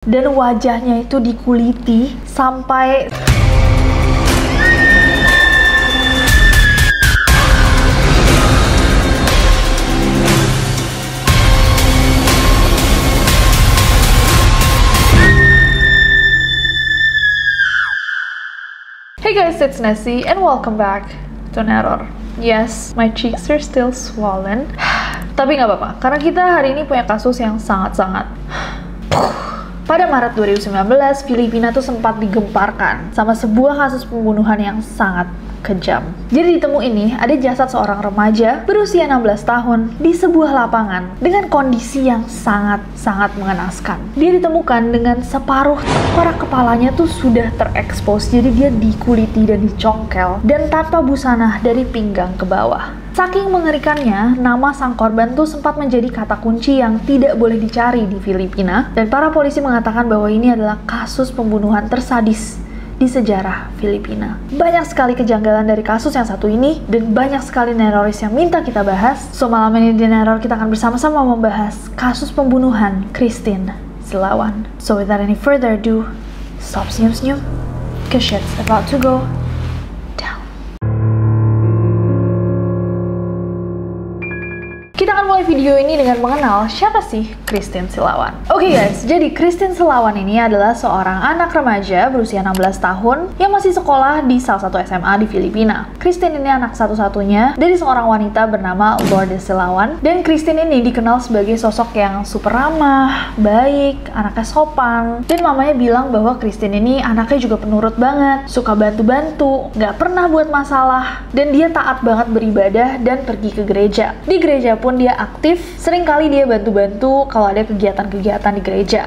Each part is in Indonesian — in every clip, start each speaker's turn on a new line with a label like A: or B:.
A: dan wajahnya itu dikuliti sampai Hey guys, it's Nessie and welcome back to Neror. Yes, my cheeks are still swollen. Tapi nggak apa-apa, karena kita hari ini punya kasus yang sangat-sangat pada Maret 2019, Filipina tuh sempat digemparkan sama sebuah kasus pembunuhan yang sangat kejam. Jadi di temu ini ada jasad seorang remaja berusia 16 tahun di sebuah lapangan dengan kondisi yang sangat-sangat mengenaskan. Dia ditemukan dengan separuh tengkorak kepalanya tuh sudah terekspos, jadi dia dikuliti dan dicongkel dan tanpa busana dari pinggang ke bawah. Saking mengerikannya, nama sang korban tuh sempat menjadi kata kunci yang tidak boleh dicari di Filipina, dan para polisi mengatakan bahwa ini adalah kasus pembunuhan tersadis di sejarah Filipina. Banyak sekali kejanggalan dari kasus yang satu ini, dan banyak sekali neroris yang minta kita bahas. So malam ini di Neror kita akan bersama-sama membahas kasus pembunuhan Christine Silawan. So without any further ado, stop senyum-senyum, cause shit's about to go down. Kita akan mulai video ini dengan mengenal siapa sih Christine Silawan. Oke guys, jadi Christine Silawan ini adalah seorang anak remaja berusia 16 tahun yang masih sekolah di salah satu SMA di Filipina. Christine ini anak satu-satunya dari seorang wanita bernama Lourdes Silawan, dan Christine ini dikenal sebagai sosok yang super ramah, baik, anaknya sopan, dan mamanya bilang bahwa Christine ini anaknya juga penurut banget, suka bantu-bantu, gak pernah buat masalah, dan dia taat banget beribadah dan pergi ke gereja. Di gereja pun dia aktif, seringkali dia bantu-bantu kalau ada kegiatan-kegiatan di gereja.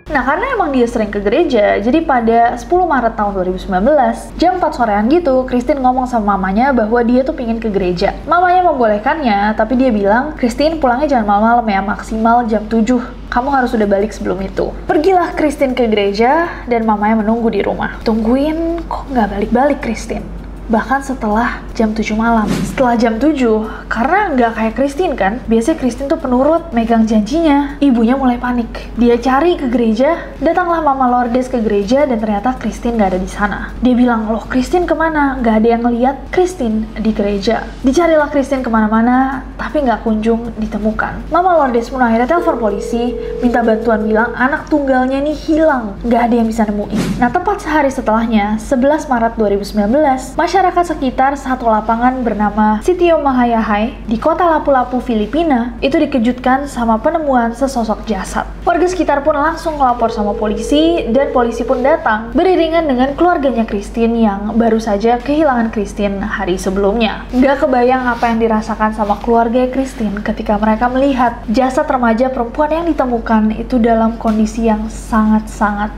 A: Nah, karena emang dia sering ke gereja, jadi pada 10 Maret tahun 2019, jam 4 sorean gitu, Christine ngomong sama mamanya bahwa dia tuh pingin ke gereja. Mamanya membolehkannya, tapi dia bilang, Christine pulangnya jangan malam-malam ya, maksimal jam 7. Kamu harus sudah balik sebelum itu. Pergilah Christine ke gereja, dan mamanya menunggu di rumah. Tungguin, kok nggak balik-balik Christine? Bahkan setelah jam 7 malam. Setelah jam 7, karena nggak kayak Christine kan, biasanya Christine tuh penurut, megang janjinya. Ibunya mulai panik. Dia cari ke gereja, datanglah Mama Lourdes ke gereja, dan ternyata Christine nggak ada di sana. Dia bilang, loh Christine kemana? Nggak ada yang ngeliat Christine di gereja. Dicarilah Christine kemana-mana, tapi nggak kunjung ditemukan. Mama Lourdes pun akhirnya telepon polisi, minta bantuan, bilang anak tunggalnya nih hilang, nggak ada yang bisa nemuin. Nah, tepat sehari setelahnya, 11 Maret 2019, masyarakat sekitar satu lapangan bernama Sitio Mahayahai di kota Lapu-Lapu, Filipina, itu dikejutkan sama penemuan sesosok jasad. Warga sekitar pun langsung melapor sama polisi, dan polisi pun datang beriringan dengan keluarganya Christine yang baru saja kehilangan Christine hari sebelumnya. Nggak kebayang apa yang dirasakan sama keluarga Christine ketika mereka melihat jasad remaja perempuan yang ditemukan itu dalam kondisi yang sangat-sangat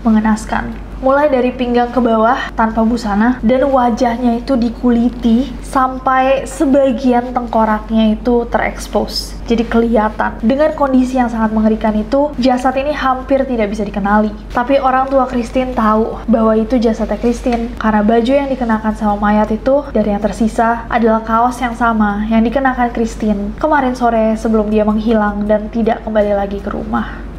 A: mengenaskan. Mulai dari pinggang ke bawah tanpa busana, dan wajahnya itu dikuliti sampai sebagian tengkoraknya itu terekspos, jadi kelihatan. Dengan kondisi yang sangat mengerikan itu, jasad ini hampir tidak bisa dikenali. Tapi orang tua Christine tahu bahwa itu jasadnya Christine, karena baju yang dikenakan sama mayat itu dari yang tersisa adalah kaos yang sama yang dikenakan Christine kemarin sore sebelum dia menghilang dan tidak kembali lagi ke rumah.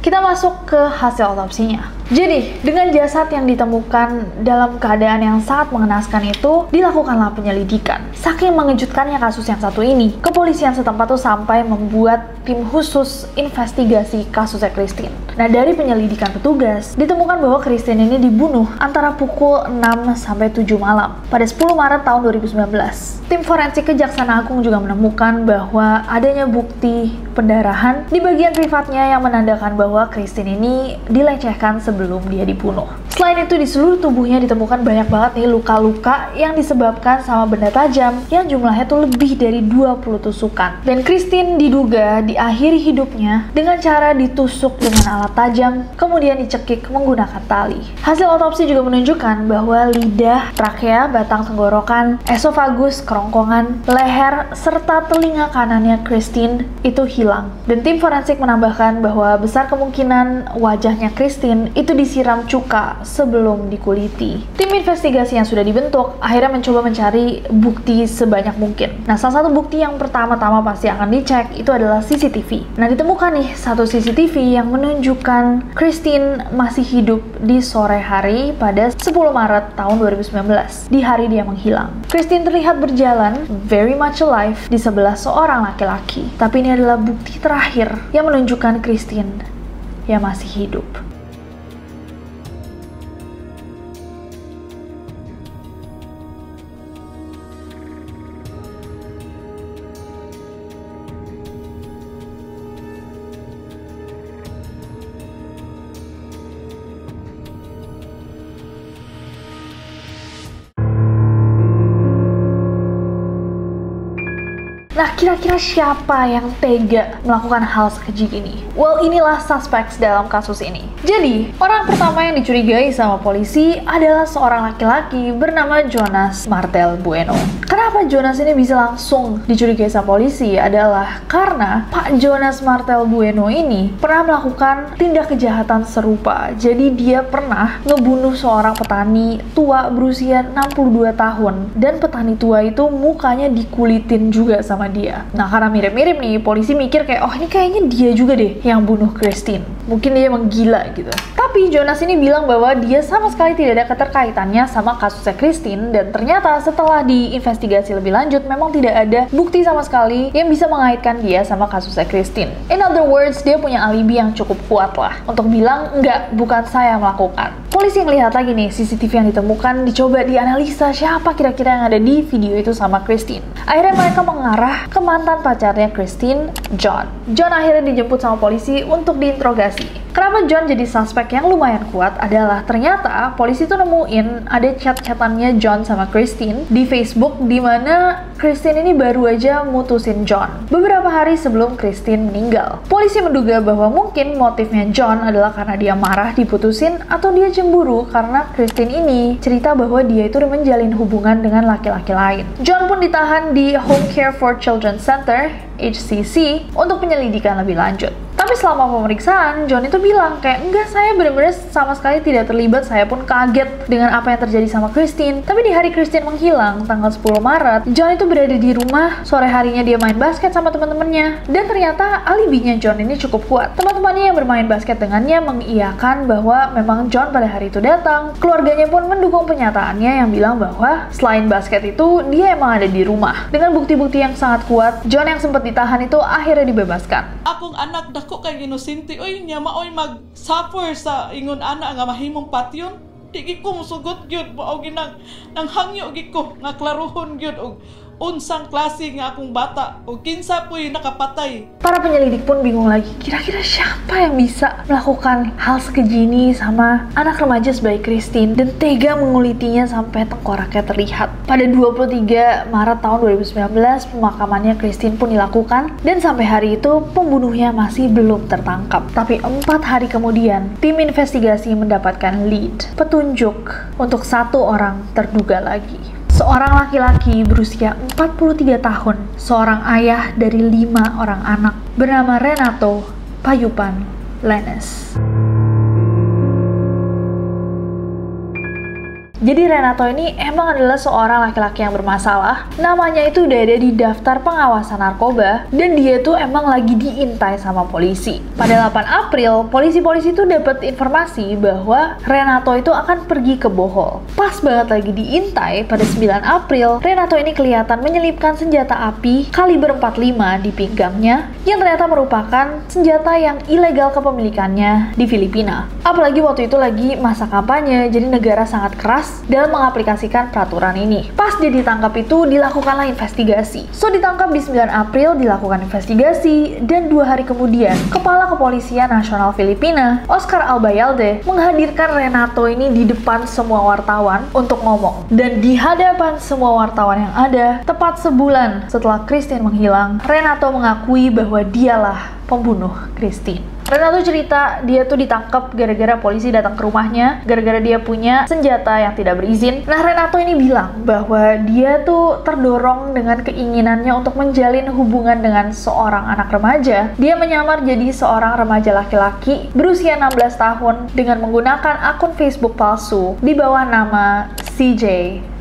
A: Kita masuk ke hasil otopsinya. Jadi, dengan jasad yang ditemukan dalam keadaan yang sangat mengenaskan itu, dilakukanlah penyelidikan. Saking mengejutkannya kasus yang satu ini, kepolisian setempat tuh sampai membuat tim khusus investigasi kasusnya Christine. Nah, dari penyelidikan petugas, ditemukan bahwa Christine ini dibunuh antara pukul 6 sampai 7 malam pada 10 Maret tahun 2019. Tim forensik Kejaksaan Agung juga menemukan bahwa adanya bukti pendarahan di bagian privatnya yang menandakan bahwa Christine ini dilecehkan sebelum dia dibunuh. Selain itu, di seluruh tubuhnya ditemukan banyak banget nih luka-luka yang disebabkan sama benda tajam yang jumlahnya tuh lebih dari 20 tusukan. Dan Christine diduga diakhiri hidupnya dengan cara ditusuk dengan alat tajam, kemudian dicekik menggunakan tali. Hasil otopsi juga menunjukkan bahwa lidah, trakea, batang tenggorokan, esofagus, kerongkongan, leher, serta telinga kanannya Christine itu hilang. Dan tim forensik menambahkan bahwa besar kemungkinan wajahnya Christine itu itu disiram cuka sebelum dikuliti. Tim investigasi yang sudah dibentuk akhirnya mencoba mencari bukti sebanyak mungkin. Nah, salah satu bukti yang pertama-tama pasti akan dicek itu adalah CCTV. Nah, ditemukan nih satu CCTV yang menunjukkan Christine masih hidup di sore hari pada 10 Maret tahun 2019, di hari dia menghilang. Christine terlihat berjalan very much alive di sebelah seorang laki-laki. Tapi ini adalah bukti terakhir yang menunjukkan Christine yang masih hidup. Nah, kira-kira siapa yang tega melakukan hal sekeji ini? Well, inilah suspects dalam kasus ini. Jadi, orang pertama yang dicurigai sama polisi adalah seorang laki-laki bernama Jonas Martel Bueno. Kenapa Jonas ini bisa langsung dicurigai sama polisi adalah karena Pak Jonas Martel Bueno ini pernah melakukan tindak kejahatan serupa. Jadi dia pernah ngebunuh seorang petani tua berusia 62 tahun. Dan petani tua itu mukanya dikulitin juga sama dia. Nah, karena mirip-mirip nih, polisi mikir kayak, oh ini kayaknya dia juga deh yang bunuh Christine. Mungkin dia emang gila gitu. Tapi Jonas ini bilang bahwa dia sama sekali tidak ada keterkaitannya sama kasusnya Christine, dan ternyata setelah diinvestigasi lebih lanjut, memang tidak ada bukti sama sekali yang bisa mengaitkan dia sama kasusnya Christine. In other words, dia punya alibi yang cukup kuat lah untuk bilang, enggak, bukan saya yang melakukan. Polisi melihat lagi nih CCTV yang ditemukan, dicoba dianalisa siapa kira-kira yang ada di video itu sama Christine. Akhirnya mereka mengarah ke mantan pacarnya Christine, John. John akhirnya dijemput sama polisi untuk diinterogasi. Kenapa John jadi suspek yang lumayan kuat adalah ternyata polisi tuh nemuin ada chat-chatannya John sama Christine di Facebook, di mana Christine ini baru aja mutusin John beberapa hari sebelum Christine meninggal. Polisi menduga bahwa mungkin motifnya John adalah karena dia marah diputusin atau dia cemburu karena Christine ini cerita bahwa dia itu menjalin hubungan dengan laki-laki lain. John pun ditahan di Home Care for Children Center, HCC, untuk penyelidikan lebih lanjut. Tapi selama pemeriksaan, John itu bilang kayak, enggak, saya benar-benar sama sekali tidak terlibat, saya pun kaget dengan apa yang terjadi sama Christine. Tapi di hari Christine menghilang, tanggal 10 Maret, John itu berada di rumah, sore harinya dia main basket sama teman-temannya. Dan ternyata alibinya John ini cukup kuat. Teman-temannya yang bermain basket dengannya mengiyakan bahwa memang John pada hari itu datang. Keluarganya pun mendukung pernyataannya yang bilang bahwa selain basket itu, dia emang ada di rumah. Dengan bukti-bukti yang sangat kuat, John yang sempat ditahan itu akhirnya dibebaskan.
B: Akong anak dako kay inusinti oy nya maoy mag-suffer sa ingon ana nga mahimong patyon. Di ko musugot gyud mao ginang nang hangyo gi ko nga klaruhon gyud og unsang klase nga akong bata o kinsa po'y nakapatay.
A: Para penyelidik pun bingung lagi, kira-kira siapa yang bisa melakukan hal sekeji ini sama anak remaja sebaik Christine dan tega mengulitinya sampai tengkoraknya terlihat. Pada 23 Maret tahun 2019, pemakamannya Christine pun dilakukan dan sampai hari itu pembunuhnya masih belum tertangkap. Tapi 4 hari kemudian, tim investigasi mendapatkan lead, petunjuk untuk satu orang terduga lagi. Seorang laki-laki berusia 43 tahun, seorang ayah dari 5 orang anak, bernama Renato Payupan Lenes. Jadi Renato ini emang adalah seorang laki-laki yang bermasalah. Namanya itu udah ada di daftar pengawasan narkoba dan dia tuh emang lagi diintai sama polisi. Pada 8 April, polisi-polisi tuh dapat informasi bahwa Renato itu akan pergi ke Bohol. Pas banget lagi diintai pada 9 April, Renato ini kelihatan menyelipkan senjata api kaliber 45 di pinggangnya yang ternyata merupakan senjata yang ilegal kepemilikannya di Filipina. Apalagi waktu itu lagi masa kampanye, jadi negara sangat keras dalam mengaplikasikan peraturan ini. Pas dia ditangkap itu dilakukanlah investigasi. So ditangkap di 9 April, dilakukan investigasi, dan 2 hari kemudian Kepala Kepolisian Nasional Filipina, Oscar Albayalde, menghadirkan Renato ini di depan semua wartawan untuk ngomong. Dan di hadapan semua wartawan yang ada, tepat sebulan setelah Christine menghilang, Renato mengakui bahwa dialah pembunuh Christine. Renato cerita dia tuh ditangkap gara-gara polisi datang ke rumahnya, gara-gara dia punya senjata yang tidak berizin. Nah, Renato ini bilang bahwa dia tuh terdorong dengan keinginannya untuk menjalin hubungan dengan seorang anak remaja. Dia menyamar jadi seorang remaja laki-laki berusia 16 tahun dengan menggunakan akun Facebook palsu di bawah nama CJ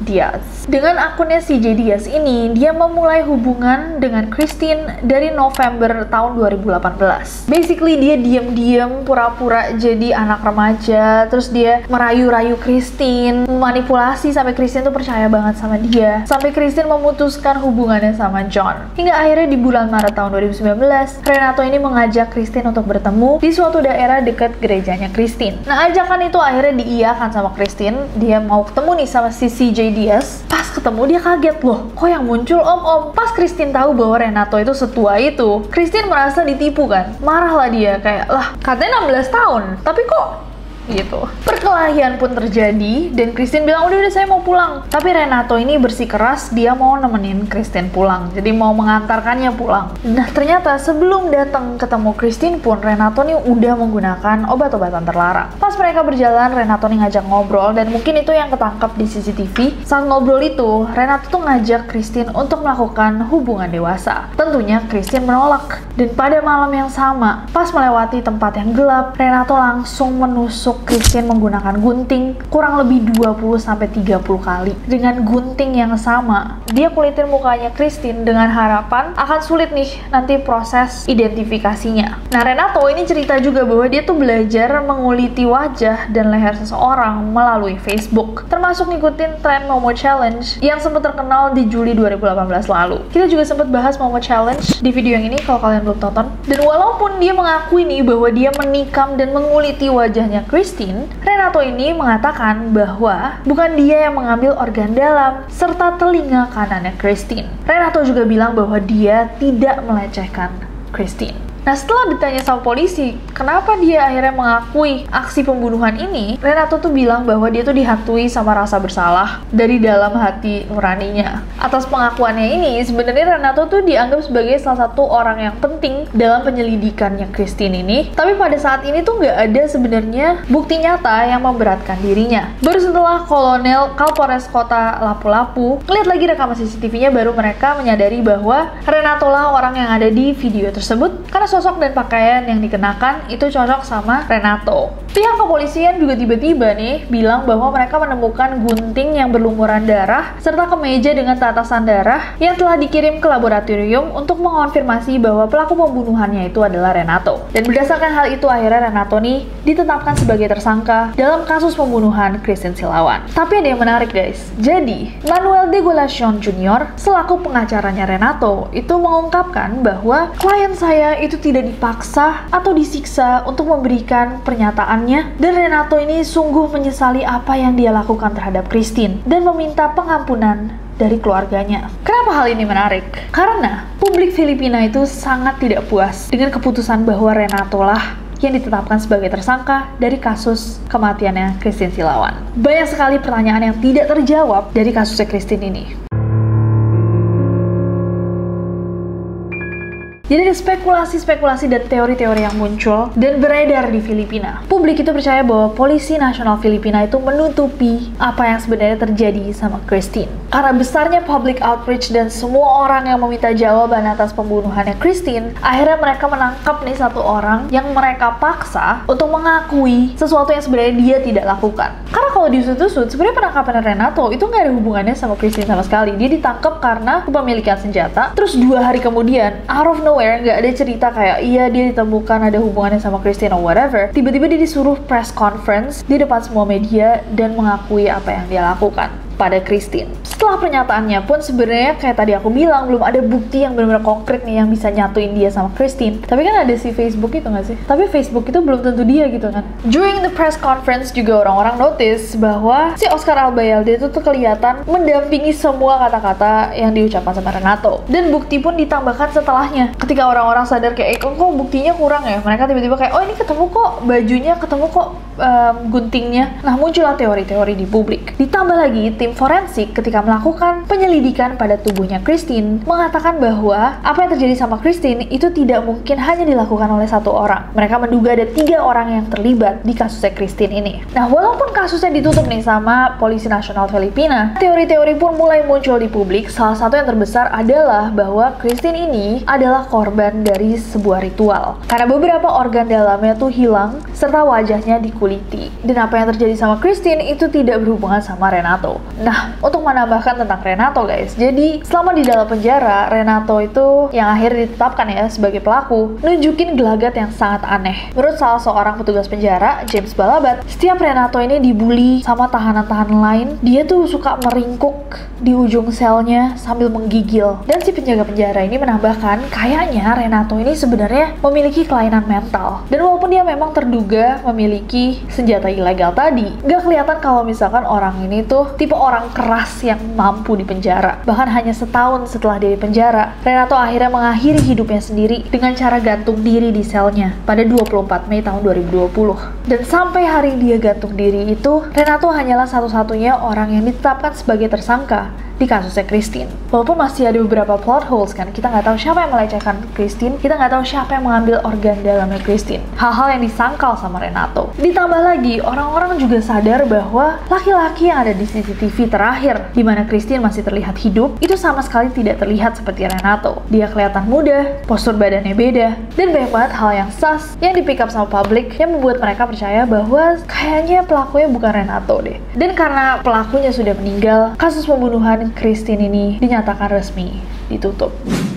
A: Diaz. Dengan akunnya CJ Diaz ini, dia memulai hubungan dengan Christine dari November tahun 2018. Basically, dia diam-diam pura-pura jadi anak remaja, terus dia merayu-rayu Christine, memanipulasi sampai Christine tuh percaya banget sama dia, sampai Christine memutuskan hubungannya sama John. Hingga akhirnya di bulan Maret tahun 2019, Renato ini mengajak Christine untuk bertemu di suatu daerah dekat gerejanya Christine. Nah, ajakan itu akhirnya diiyakan sama Christine. Dia mau ketemu nih sama si CJ Diaz. Pas ketemu dia kaget, loh kok yang muncul om-om. Pas Christine tahu bahwa Renato itu setua itu, Christine merasa ditipu kan. Marahlah dia, kayak lah katanya 16 tahun tapi kok gitu. Perkelahian pun terjadi dan Christine bilang udah saya mau pulang, tapi Renato ini bersikeras dia mau nemenin Christine pulang, jadi mau mengantarkannya pulang. Nah, ternyata sebelum datang ketemu Christine pun Renato nih udah menggunakan obat-obatan terlarang. Pas mereka berjalan, Renato nih ngajak ngobrol, dan mungkin itu yang ketangkap di CCTV. Saat ngobrol itu, Renato tuh ngajak Christine untuk melakukan hubungan dewasa. Tentunya Christine menolak, dan pada malam yang sama, pas melewati tempat yang gelap, Renato langsung menusuk Christine menggunakan gunting kurang lebih 20-30 kali. Dengan gunting yang sama, dia kulitin mukanya Christine dengan harapan akan sulit nih nanti proses identifikasinya. Nah, Renato ini cerita juga bahwa dia tuh belajar menguliti wajah dan leher seseorang melalui Facebook, termasuk ngikutin tren Momo Challenge yang sempat terkenal di Juli 2018 lalu. Kita juga sempat bahas Momo Challenge di video yang ini kalau kalian belum tonton. Dan walaupun dia mengakui nih bahwa dia menikam dan menguliti wajahnya Christine, Renato ini mengatakan bahwa bukan dia yang mengambil organ dalam serta telinga kanannya Christine. Renato juga bilang bahwa dia tidak melecehkan Christine. Nah, setelah ditanya sama polisi, kenapa dia akhirnya mengakui aksi pembunuhan ini, Renato tuh bilang bahwa dia tuh dihantui sama rasa bersalah dari dalam hati nuraninya. Atas pengakuannya ini, sebenarnya Renato tuh dianggap sebagai salah satu orang yang penting dalam penyelidikannya Christine ini. Tapi pada saat ini tuh nggak ada sebenarnya bukti nyata yang memberatkan dirinya. Baru setelah Kolonel Kapolres Kota Lapu-Lapu ngeliat lagi rekaman CCTV-nya, baru mereka menyadari bahwa Renato lah orang yang ada di video tersebut, karena sosok dan pakaian yang dikenakan itu cocok sama Renato. Pihak kepolisian juga tiba-tiba nih bilang bahwa mereka menemukan gunting yang berlumuran darah serta kemeja dengan tatasan darah yang telah dikirim ke laboratorium untuk mengonfirmasi bahwa pelaku pembunuhannya itu adalah Renato. Dan berdasarkan hal itu akhirnya Renato nih ditetapkan sebagai tersangka dalam kasus pembunuhan Christine Silawan. Tapi ada yang menarik guys. Jadi, Manuel de Golacion Jr. selaku pengacaranya Renato itu mengungkapkan bahwa klien saya itu tidak dipaksa atau disiksa untuk memberikan pernyataannya, dan Renato ini sungguh menyesali apa yang dia lakukan terhadap Christine dan meminta pengampunan dari keluarganya. Kenapa hal ini menarik? Karena publik Filipina itu sangat tidak puas dengan keputusan bahwa Renato lah yang ditetapkan sebagai tersangka dari kasus kematiannya Christine Silawan. Banyak sekali pertanyaan yang tidak terjawab dari kasusnya Christine ini. Jadi ada spekulasi-spekulasi dan teori-teori yang muncul dan beredar di Filipina. Publik itu percaya bahwa Polisi Nasional Filipina itu menutupi apa yang sebenarnya terjadi sama Christine. Karena besarnya public outreach dan semua orang yang meminta jawaban atas pembunuhannya Christine, akhirnya mereka menangkap nih satu orang yang mereka paksa untuk mengakui sesuatu yang sebenarnya dia tidak lakukan. Karena kalau diusut-usut, sebenarnya penangkapan Renato itu nggak ada hubungannya sama Christine sama sekali. Dia ditangkap karena kepemilikan senjata, terus 2 hari kemudian, out of nowhere, nggak ada cerita kayak iya dia ditemukan ada hubungannya sama Christine or whatever. Tiba-tiba dia disuruh press conference di depan semua media dan mengakui apa yang dia lakukan pada Christine. Setelah pernyataannya pun sebenarnya kayak tadi aku bilang belum ada bukti yang benar-benar konkret nih yang bisa nyatuin dia sama Christine. Tapi kan ada si Facebook itu nggak sih? Tapi Facebook itu belum tentu dia gitu kan. During the press conference juga orang-orang notice bahwa si Oscar Albayalde itu tuh kelihatan mendampingi semua kata-kata yang diucapkan sama Renato. Dan bukti pun ditambahkan setelahnya. Ketika orang-orang sadar kayak kok buktinya kurang ya, mereka tiba-tiba kayak oh ini ketemu kok bajunya, ketemu kok guntingnya. Nah muncullah teori-teori di publik. Ditambah lagi tim tim forensik ketika melakukan penyelidikan pada tubuhnya Christine mengatakan bahwa apa yang terjadi sama Christine itu tidak mungkin hanya dilakukan oleh satu orang. Mereka menduga ada 3 orang yang terlibat di kasusnya Christine ini. Nah, walaupun kasusnya ditutup nih sama Polisi Nasional Filipina, teori-teori pun mulai muncul di publik. Salah satu yang terbesar adalah bahwa Christine ini adalah korban dari sebuah ritual. Karena beberapa organ dalamnya tuh hilang serta wajahnya dikuliti. Dan apa yang terjadi sama Christine itu tidak berhubungan sama Renato. Nah, untuk menambahkan tentang Renato guys, jadi selama di dalam penjara, Renato itu yang akhirnya ditetapkan ya sebagai pelaku, nunjukin gelagat yang sangat aneh. Menurut salah seorang petugas penjara, James Balabat, setiap Renato ini dibully sama tahanan-tahanan lain, dia tuh suka meringkuk di ujung selnya sambil menggigil. Dan si penjaga penjara ini menambahkan, kayaknya Renato ini sebenarnya memiliki kelainan mental. Dan walaupun dia memang terduga memiliki senjata ilegal tadi, gak kelihatan kalau misalkan orang ini tuh tipe orang keras yang mampu di penjara. Bahkan hanya setahun setelah dia di penjara, Renato akhirnya mengakhiri hidupnya sendiri dengan cara gantung diri di selnya pada 24 Mei tahun 2020. Dan sampai hari dia gantung diri itu, Renato hanyalah satu-satunya orang yang ditetapkan sebagai tersangka di kasusnya Christine. Walaupun masih ada beberapa plot holes kan, kita nggak tahu siapa yang melecehkan Christine, kita nggak tahu siapa yang mengambil organ dalamnya Christine. Hal-hal yang disangkal sama Renato. Ditambah lagi, orang-orang juga sadar bahwa laki-laki yang ada di CCTV terakhir, di mana Christine masih terlihat hidup, itu sama sekali tidak terlihat seperti Renato. Dia kelihatan muda, postur badannya beda, dan banyak banget hal yang sus yang di pick up sama publik yang membuat mereka percaya bahwa kayaknya pelakunya bukan Renato deh. Dan karena pelakunya sudah meninggal, kasus pembunuhan Christine ini dinyatakan resmi ditutup.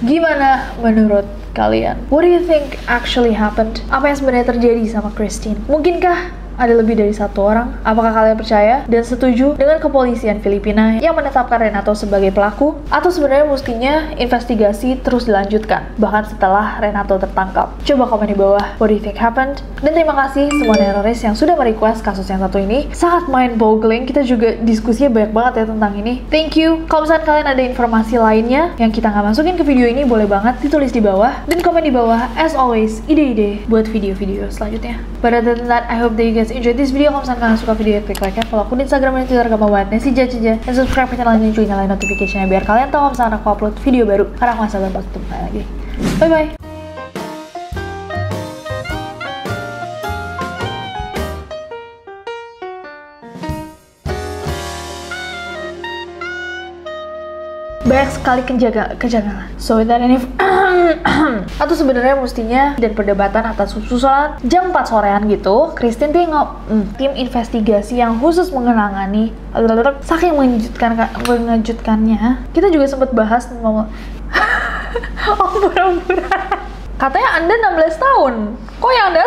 A: Gimana menurut kalian? What do you think actually happened? Apa yang sebenarnya terjadi sama Christine? Mungkinkah ada lebih dari satu orang? Apakah kalian percaya dan setuju dengan kepolisian Filipina yang menetapkan Renato sebagai pelaku? Atau sebenarnya mestinya investigasi terus dilanjutkan, bahkan setelah Renato tertangkap? Coba komen di bawah, what do you think happened? Dan terima kasih semua teroris yang sudah merequest kasus yang satu ini. Sangat mind-boggling, kita juga diskusinya banyak banget ya tentang ini. Thank you. Kalau misalnya kalian ada informasi lainnya yang kita nggak masukin ke video ini, boleh banget ditulis di bawah. Dan komen di bawah, as always, ide-ide buat video-video selanjutnya. But other than that, I hope that you guys enjoy this video. Kalau misalkan kalian suka video, klik like ya, follow akun Instagram dan Twitter gampang banget, Nancy Jaja, dan subscribe ke channel ini juga nyalain notification-nya biar kalian tahu kalau misalkan aku upload video baru, karena aku nggak sabar buat ketemu kalian lagi. Bye bye. Banyak sekali kejanggalan. So that any atau sebenarnya mestinya dan perdebatan atas susulan jam 4 sorean gitu, Christine tim investigasi yang khusus mengenangani saking mengejutkannya. Kita juga sempat bahas oh pura-pura. Katanya Anda 16 tahun. Kok yang Anda